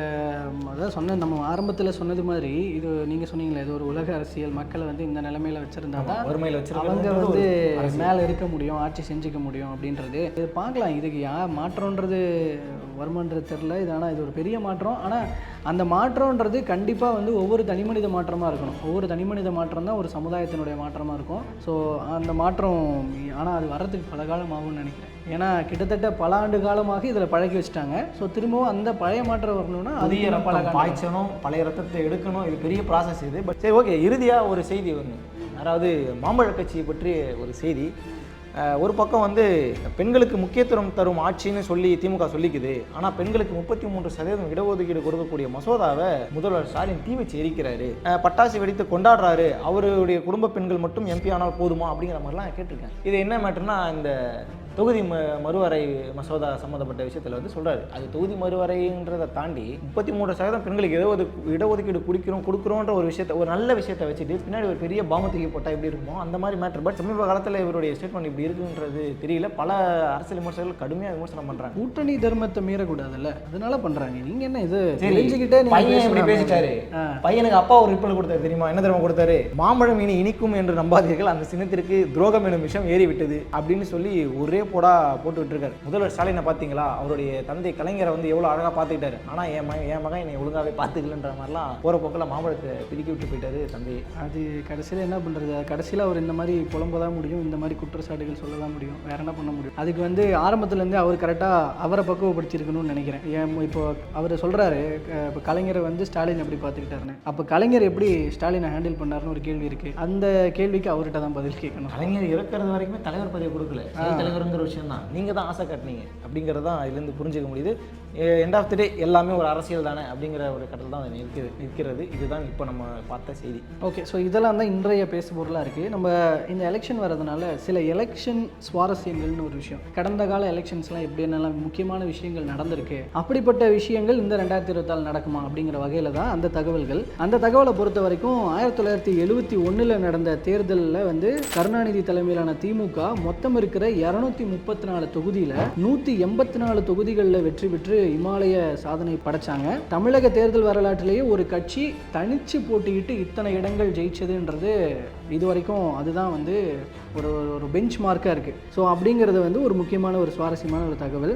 அதான் சொன்ன நம்ம ஆரம்பத்தில் சொன்னது மாதிரி, இது நீங்கள் சொன்னீங்களே, இது ஒரு உலக அரசியல். மக்களை வந்து இந்த நிலைமையில் வச்சுருந்தா தான் வறுமையில் அவங்க வந்து மேலே இருக்க முடியும், ஆட்சி செஞ்சுக்க முடியும் அப்படின்றது. இது பார்க்கலாம். இதுக்கு மாற்றம்ன்றது வருமானது தெரில. இது ஆனால் இது ஒரு பெரிய மாற்றம். ஆனால் அந்த மாற்றம்ன்றது கண்டிப்பாக வந்து ஒவ்வொரு தனிமனித மாற்றமாக இருக்கணும். ஒவ்வொரு தனிமனித மாற்றம் தான் ஒரு சமுதாயத்தினுடைய மாற்றமாக இருக்கும். ஸோ அந்த மாற்றம் ஆனால் அது வர்றதுக்கு பல காலம் ஆகும்னு நினைக்கிறேன். ஏன்னா கிட்டத்தட்ட பல ஆண்டு காலமாக இதில் பழகி வச்சுட்டாங்க. ஸோ திரும்பவும் அந்த பழைய மாற்றம் வரணும்னா புதிய ரத்தம் பாய்ச்சணும், பழைய ரத்தத்தை எடுக்கணும். இது பெரிய ப்ராசஸ் இது. பட் சரி, ஓகே. இறுதியாக ஒரு செய்தி ஒன்று, அதாவது மாம்பழ கட்சியை பற்றி ஒரு செய்தி. ஒரு பக்கம் வந்து பெண்களுக்கு முக்கியத்துவம் தரும் ஆட்சின்னு சொல்லி திமுக சொல்லிக்குது. ஆனால் பெண்களுக்கு 33% இடஒதுக்கீடு கொடுக்கக்கூடிய மசோதாவை முதல்வர் ஸ்டாலின் தீ வச்சு எரிக்கிறாரு. பட்டாசு வெடித்து கொண்டாடுறாரு. அவருடைய குடும்ப பெண்கள் மட்டும் எம்பி ஆனால் போதுமா அப்படிங்கிற மாதிரிலாம் கேட்டிருக்கேன். இது என்ன மேட்டர்னா, இந்த தொகுதி மறுவரை மசோதா சம்மந்தப்பட்ட விஷயத்தில் வந்து சொல்கிறாரு. அது தொகுதி மறுவரைன்றதை தாண்டி 33% பெண்களுக்கு இடஒதுக்கீடு கொடுக்குறோன்ற ஒரு விஷயத்தை, ஒரு நல்ல விஷயத்தை வச்சுட்டு பின்னாடி ஒரு பெரிய பாமத்துக்கு போட்டால் எப்படி இருக்குமோ அந்த மாதிரி மேட்டர். பட் சமீப காலத்தில் இவருடைய ஸ்டேட்மெண்ட் இப்படி இருக்குன்றது தெரியல. பல அரசியல் விமர்சகர்கள் கடுமையாக விமர்சனம் பண்ணுறாங்க. கூட்டணி தர்மத்தை மீறக்கூடாதுல்ல, அதனால பண்ணுறாங்க. நீங்கள் என்ன இது தெரிஞ்சுக்கிட்டே பையன் இப்படி பேசிட்டாரு. பையனுக்கு அப்பா ஒரு ரிப்பல் கொடுத்தாரு தெரியுமா? என்ன தெரியுமா கொடுத்தாரு? மாம்பழம் இனி இனிக்கும் என்று நம்பாதீர்கள், அந்த சின்னத்திற்கு துரோகம் எனும் விஷயம் ஏறி விட்டது அப்படின்னு சொல்லி ஒரே போடா போட்டு விட்டுருக்காரு. முதல்வர் ஸ்டாலினை பார்த்தீங்களா? அவருடைய தந்தை கலைஞரை வந்து எவ்வளோ அழகாக பார்த்துக்கிட்டாரு. ஆனால் என் மகன் என்னை ஒழுங்காகவே பார்த்துக்கலன்ற மாதிரிலாம் போகிற போக்கில் மாம்பழத்தை பிரிக்கி விட்டு போயிட்டாரு தந்தை. அது கடைசியில் என்ன பண்ணுறது? கடைசியில் அவர் இந்த மாதிரி புலம்ப தான் முடியும், இந்த மாதிரி குற்றச்சாட்டுகள் சொல்ல தான் முடியும். வேற என்ன பண்ண முடியும்? அதுக்கு வந்து ஆரம்பத்துலேருந்து அவர் கரெக்டாக அவரை பக்குவப்படுத்தியிருக்கணும்னு நினைக்கிறேன். இப்போ அவர் சொல்கிறாரு, இப்போ கலைஞரை வந்து ஸ்டாலின் எப்படி பார்த்துக்கிட்டாருன்னு. அப்போ கலைஞர் எப்படி ஸ்டாலினை ஹேண்டில் பண்ணாருன்னு ஒரு கேள்வி இருக்குது. அந்த கேள்விக்கு அவர்கிட்ட தான் பதில் கேட்கணும். கலைஞர் இறக்கிறது வரைக்குமே தலைவர் பதவி கொடுக்கல, தலைவருங்கிற விஷயம் தான் நீங்கள் தான் ஆசை காட்டினீங்க அப்படிங்கிறது தான் இதுலேருந்து புரிஞ்சுக்க முடியுது. எண்ட் ஆஃப் தி டே எல்லாமே ஒரு அரசியல் தானே அப்படிங்கிற ஒரு கட்டத்தில் தான் நிற்கிறது. இதுதான் இப்போ நம்ம பார்த்த செய்தி. ஓகே, ஸோ இதெல்லாம் தான் இன்றைய பேசுபொருளாக இருக்குது. நம்ம இந்த எலெக்ஷன் வரதுனால சில எலெக்ஷன் சுவாரஸ்யங்கள்னு ஒரு விஷயம், கடந்த கால எலெக்ஷன்ஸ்லாம் எப்படி என்னெல்லாம் முக்கியமான விஷயங்கள் நடந்திருக்கு, அப்படிப்பட்ட விஷயங்கள் இந்த 2024 நடக்குமா அப்படிங்கிற வகையில் தான் அந்த தகவல்கள். அந்த தகவலை பொறுத்த வரைக்கும் 1971 நடந்த தேர்தலில் வந்து கருணாநிதி தலைமையிலான திமுக மொத்தம் இருக்கிற 234 தொகுதியில் 184 தொகுதிகளில் வெற்றி பெற்று இமாலய சாதனை படைச்சாங்க. தமிழக தேர்தல் வரலாற்றிலேயே ஒரு கட்சி தனிச்சு போட்டியிட்டு இத்தனை இடங்கள் ஜெயிச்சதுன்றது இது வரைக்கும் அதுதான் வந்து ஒரு ஒரு பெஞ்ச் மார்க்காக இருக்குது. ஸோ அப்படிங்கிறது வந்து ஒரு முக்கியமான ஒரு சுவாரஸ்யமான ஒரு தகவல்.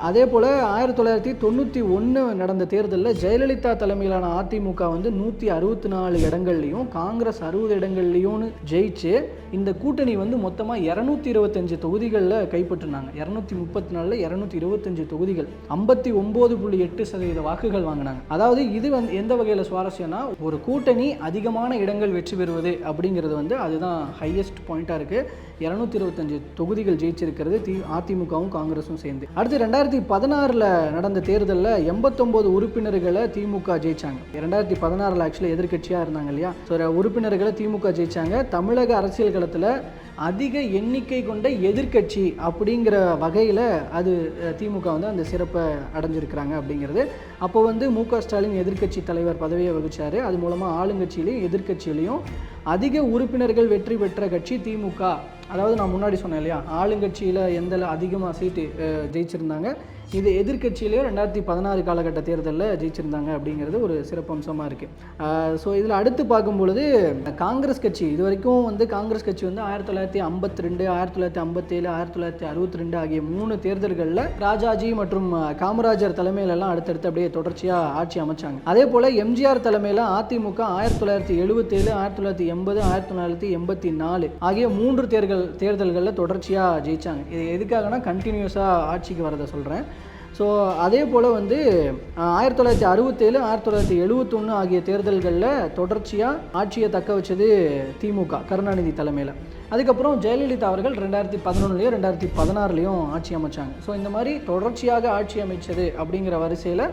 அதே போல் 1991 நடந்த தேர்தலில் ஜெயலலிதா தலைமையிலான அதிமுக வந்து 164 இடங்கள்லையும் காங்கிரஸ் 60 இடங்கள்லையும் ஜெயிச்சு இந்த கூட்டணி வந்து மொத்தமாக 225 தொகுதிகளில் கைப்பற்றினாங்க. 234 225 தொகுதிகள் 59.8% வாக்குகள் வாங்கினாங்க. அதாவது இது வந்து எந்த வகையில் சுவாரஸ்யம்னா, ஒரு கூட்டணி அதிகமான இடங்கள் வெற்றி பெறுவது அப்படிங்கிறது வந்து அதுதான் ஹையஸ்ட் பாயிண்டாக இருக்குது. 225 தொகுதிகள் ஜெயிச்சிருக்கிறது அதிமுகவும் காங்கிரஸும் சேர்ந்து. அடுத்து 2016 நடந்த தேர்தலில் 89 உறுப்பினர்களை திமுக ஜெயிச்சாங்க. 2016 ஆக்சுவலி எதிர்க்கட்சியாக இருந்தாங்க இல்லையா, ஸோ உறுப்பினர்களை திமுக ஜெயிச்சாங்க. தமிழக அரசியல் களத்தில் அதிக எண்ணிக்கை கொண்ட எதிர்க்கட்சி அப்படிங்கிற வகையில் அது திமுக வந்து அந்த சிறப்பை அடைஞ்சிருக்கிறாங்க அப்படிங்கிறது. அப்போ வந்து மு.க. ஸ்டாலின் எதிர்க்கட்சி தலைவர் பதவியை வகிச்சார். அது மூலமாக ஆளுங்கட்சியிலையும் எதிர்க்கட்சியிலையும் அதிக உறுப்பினர்கள் வெற்றி பெற்ற கட்சி திமுக. அதாவது நான் முன்னாடி சொன்னேன் இல்லையா, ஆளுங்கட்சியில் எந்த அதிகமாக சீட்டு ஜெயிச்சிருந்தாங்க, இது எதிர்க்கட்சியிலேயே 2016 காலகட்ட தேர்தலில் ஜெயிச்சிருந்தாங்க அப்படிங்கிறது ஒரு சிறப்பம்சமாக இருக்குது. ஸோ இதில் அடுத்து பார்க்கும்பொழுது காங்கிரஸ் கட்சி இது வரைக்கும் வந்து காங்கிரஸ் கட்சி வந்து 1952, 1957, 1962 ஆகிய 3 தேர்தல்களில் ராஜாஜி மற்றும் காமராஜர் தலைமையிலெல்லாம் அடுத்தடுத்து அப்படியே தொடர்ச்சியாக ஆட்சி அமைச்சாங்க. அதே போல் எம்ஜிஆர் தலைமையில் அதிமுக 1977, 1980, 1984 ஆகிய 3 தேர்தல்களில் தொடர்ச்சியாக ஜெயிச்சாங்க. இது எதுக்காகனா கண்டினியூஸாக ஆட்சிக்கு வரதை சொல்கிறேன். ஸோ அதே போல் வந்து 1967, 1971 ஆகிய தேர்தல்களில் தொடர்ச்சியாக ஆட்சியை தக்க வச்சது திமுக கருணாநிதி தலைமையில். அதுக்கப்புறம் ஜெயலலிதா அவர்கள் 2011 2016 ஆட்சி அமைச்சாங்க. ஸோ இந்த மாதிரி தொடர்ச்சியாக ஆட்சி அமைச்சது அப்படிங்கிற வரிசையில்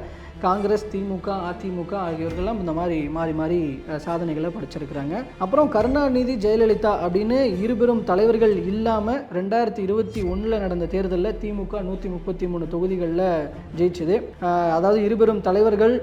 காங்கிரஸ், திமுக, அதிமுக ஆகியோர்கள்லாம் இந்த மாதிரி மாறி மாறி சாதனைகளை படைச்சிருக்கிறாங்க. அப்புறம் கருணாநிதி, ஜெயலலிதா அப்படின்னு இருபெரும் தலைவர்கள் இல்லாமல் 2021 நடந்த தேர்தலில் திமுக 133 தொகுதிகளில் ஜெயிச்சது. அதாவது இருபெரும் தலைவர்கள்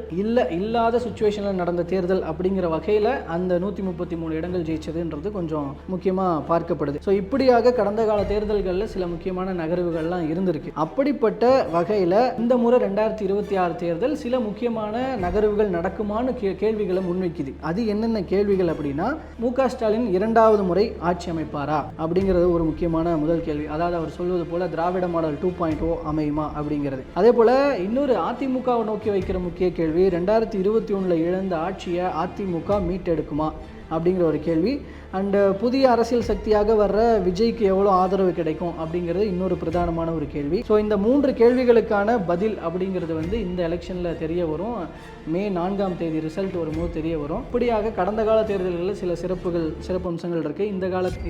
இல்லாத சுச்சுவேஷனில் நடந்த தேர்தல் அப்படிங்கிற வகையில் அந்த 133 இடங்கள் ஜெயிச்சதுன்றது கொஞ்சம் முக்கியமாக பார்க்கப்படுது. ஸோ இப்படியாக கடந்த கால தேர்தல்களில் சில முக்கியமான நகர்வுகள்லாம் இருந்திருக்கு. அப்படிப்பட்ட வகையில் இந்த முறை 2026 தேர்தல் சில முக்கியமான நகர்வுகள் நடக்குமான்னு கேள்விகளை முன்வைக்குது. அது என்னென்ன கேள்விகள் அப்படின்னா, மு.க. ஸ்டாலின் 2வது முறை ஆட்சி அமைப்பாரா அப்படிங்கிறது ஒரு முக்கியமான முதல் கேள்வி. அதாவது அவர் சொல்வது போல திராவிட மாடல் 2.0 அமையுமா அப்படிங்கிறது. அதே போல இன்னொரு அதிமுகவை நோக்கி வைக்கிற முக்கிய கேள்வி, 2021 இழந்த ஆட்சியை அதிமுக மீட்டெடுக்குமா அப்படிங்கிற ஒரு கேள்வி. அண்டு புதிய அரசியல் சக்தியாக வர்ற விஜய்க்கு எவ்வளோ ஆதரவு கிடைக்கும் அப்படிங்கிறது இன்னொரு பிரதானமான ஒரு கேள்வி. ஸோ இந்த 3 கேள்விகளுக்கான பதில் அப்படிங்கிறது வந்து இந்த எலெக்ஷனில் தெரிய வரும். மே 4ஆம் தேதி ரிசல்ட் வரும்போது தெரிய வரும். இப்படியாக கடந்த கால தேர்தல்களில் சில சிறப்பம்சங்கள் இருக்குது.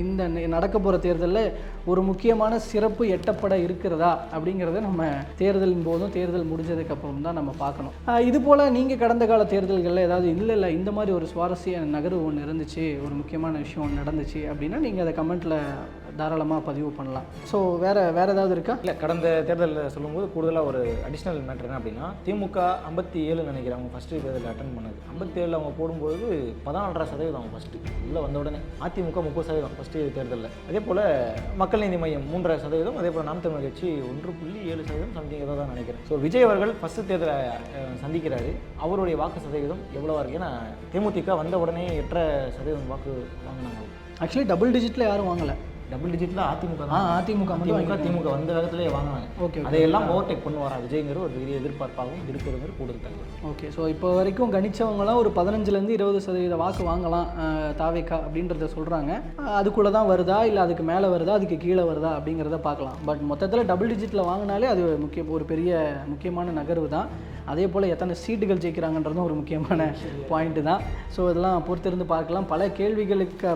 இந்த நடக்க போகிற தேர்தலில் ஒரு முக்கியமான சிறப்பு எட்டப்பட இருக்கிறதா அப்படிங்கிறத நம்ம தேர்தலின் போதும் தேர்தல் முடிஞ்சதுக்கு அப்புறம் தான் நம்ம பார்க்கணும். இது போல் நீங்கள் கடந்த கால தேர்தல்களில் ஏதாவது இல்லை இந்த மாதிரி ஒரு சுவாரஸ்ய நகர்வு ஒன்று இருந்துச்சு, ஒரு முக்கியமான விஷயம் நடந்துச்சு அப்படின்னா நீங்கள் அதை கமெண்ட்டில் தாராளமாக பதிவு பண்ணலாம். ஸோ வேறு ஏதாவது இருக்கா? இல்லை, கடந்த தேர்தலில் சொல்லும்போது கூடுதலாக ஒரு அடிஷ்னல் மேட்டர் என்ன அப்படின்னா, திமுக 57 நினைக்கிறேன் அவங்க ஃபஸ்ட்டு தேர்தலில் அட்டன் பண்ணது. 57 அவங்க போடும்போது 14.5% அவங்க ஃபஸ்ட்டு உள்ளே வந்த உடனே. அதிமுக 30% ஃபஸ்ட்டு தேர்தலில். அதே போல் மக்கள் நீதி மையம் 3.5%, அதே போல் நாம் தமிழர் கட்சி 1.7% சம்திங் ஏதோ தான் நினைக்கிறேன். ஸோ விஜய் அவர்கள் ஃபஸ்ட்டு தேர்தலை சந்திக்கிறாரு. அவருடைய வாக்கு சதவீதம் எவ்வளோவா இருக்குது? ஏன்னா தேமுதிக வந்த உடனே 8% வாக்கு வாங்கினாங்க. ஆக்சுவலி டபுள் டிஜிட்டில் யாரும் வாங்கலை. டபுள் டிஜிட்டில் அதிமுக திமுக வந்த வேகத்திலே வாங்கினாங்க. ஓகே, அதையெல்லாம் ஓவர்டேக் பண்ணுவாரா விஜய்ங்கிற ஒரு பெரிய எதிர்பார்ப்பாகவும் இருக்கிறது கூடுதல் தகவல். ஓகே, ஸோ இப்போ வரைக்கும் கணிச்சவங்களாம் ஒரு 15-20% வாக்கு வாங்கலாம் தாவேகா அப்படின்றத சொல்கிறாங்க. அதுக்குள்ளே தான் வருதா இல்லை அதுக்கு மேலே வருதா அதுக்கு கீழே வருதா அப்படிங்கிறத பார்க்கலாம். பட் மொத்தத்தில் டபுள் டிஜிட்டில் வாங்கினாலே அது ஒரு பெரிய முக்கியமான நகர்வு தான். அதே போல் எத்தனை சீட்டுகள் ஜெயிக்கிறாங்கன்றதும் ஒரு முக்கியமான பாயிண்ட்டு தான். ஸோ இதெல்லாம் பொறுத்திருந்து பார்க்கலாம்.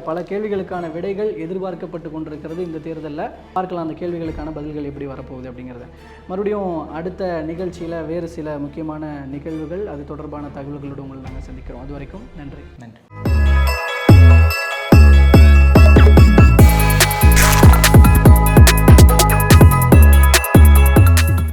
பல கேள்விகளுக்கான விடைகள் எதிர்பார்க்கப்பட்டு கொண்டிருக்கிறது இந்த தேர்தலில். பார்க்கலாம் அந்த கேள்விகளுக்கான பதில்கள் எப்படி வரப்போகுது அப்படிங்கிறத. மறுபடியும் அடுத்த நிகழ்ச்சியில் வேறு சில முக்கியமான நிகழ்வுகள் அது தொடர்பான தகவல்களோடு உங்களை நாங்கள் சந்திக்கிறோம். அது வரைக்கும் நன்றி.